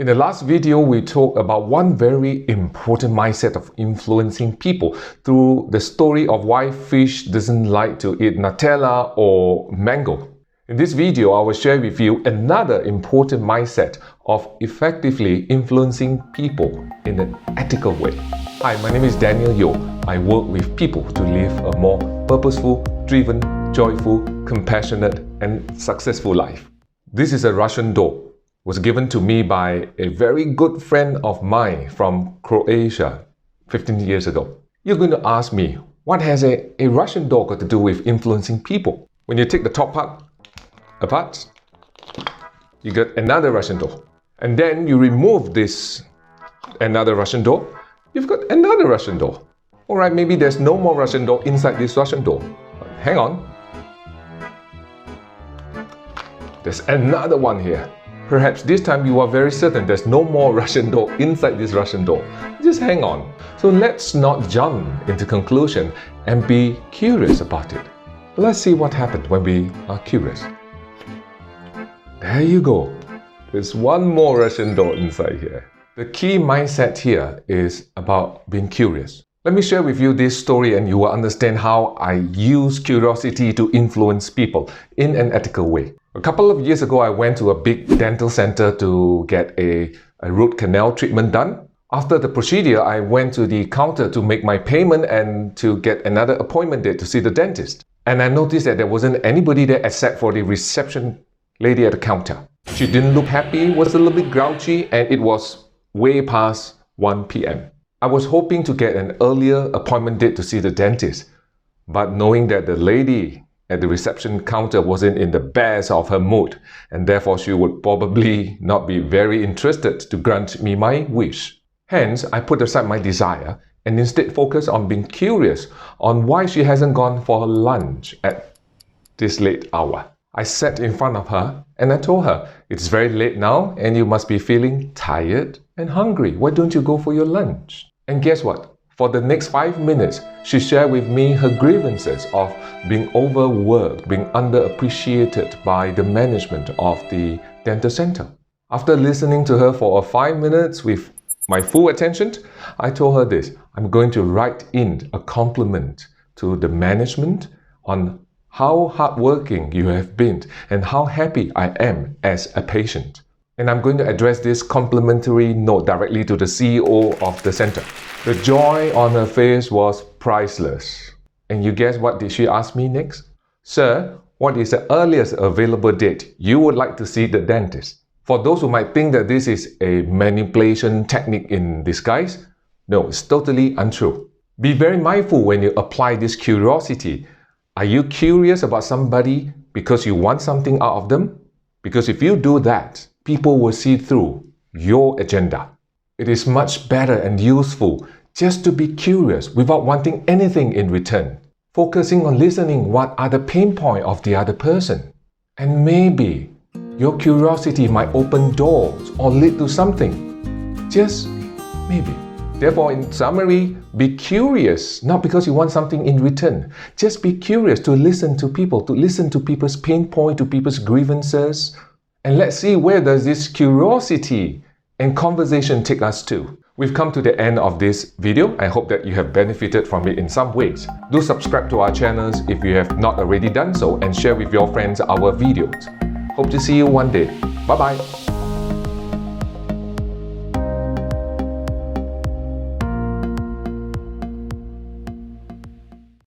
In the last video, we talked about one very important mindset of influencing people through the story of why fish doesn't like to eat Nutella or mango. In this video, I will share with you another important mindset of effectively influencing people in an ethical way. Hi, my name is Daniel Yo. I work with people to live a more purposeful, driven, joyful, compassionate, and successful life. This is a Russian doll. Was given to me by a very good friend of mine from Croatia 15 years ago. You're going to ask me, what has a Russian doll got to do with influencing people? When you take the top part apart, you get another Russian doll. And then you remove this another Russian doll, you've got another Russian doll. Alright, maybe there's no more Russian doll inside this Russian doll. But hang on. There's another one here. Perhaps this time you are very certain there's no more Russian doll inside this Russian doll. Just hang on. So let's not jump into conclusion and be curious about it. Let's see what happened when we are curious. There you go. There's one more Russian doll inside here. The key mindset here is about being curious. Let me share with you this story and you will understand how I use curiosity to influence people in an ethical way. A couple of years ago, I went to a big dental center to get a root canal treatment done. After the procedure, I went to the counter to make my payment and to get another appointment date to see the dentist. And I noticed that there wasn't anybody there except for the reception lady at the counter. She didn't look happy, was a little bit grouchy, and it was way past 1 p.m. I was hoping to get an earlier appointment date to see the dentist, but knowing that the lady at the reception counter wasn't in the best of her mood, and therefore she would probably not be very interested to grant me my wish. Hence, I put aside my desire and instead focus on being curious on why she hasn't gone for lunch at this late hour. I sat in front of her and I told her, it's very late now and you must be feeling tired and hungry. Why don't you go for your lunch? And guess what? For the next 5 minutes, she shared with me her grievances of being overworked, being underappreciated by the management of the dental center. After listening to her for 5 minutes with my full attention, I told her this: I'm going to write in a compliment to the management on how hardworking you have been and how happy I am as a patient. And I'm going to address this complimentary note directly to the CEO of the center. The joy on her face was priceless. And you guess what did she ask me next? Sir, what is the earliest available date you would like to see the dentist? For those who might think that this is a manipulation technique in disguise, no, it's totally untrue. Be very mindful when you apply this curiosity. Are you curious about somebody because you want something out of them? Because if you do that, people will see through your agenda. It is much better and useful just to be curious without wanting anything in return. Focusing on listening what are the pain points of the other person. And maybe your curiosity might open doors or lead to something. Just maybe. Therefore, in summary, be curious, not because you want something in return. Just be curious to listen to people, to listen to people's pain points, to people's grievances. And let's see where does this curiosity and conversation take us to. We've come to the end of this video. I hope that you have benefited from it in some ways. Do subscribe to our channels if you have not already done so and share with your friends our videos. Hope to see you one day. Bye-bye.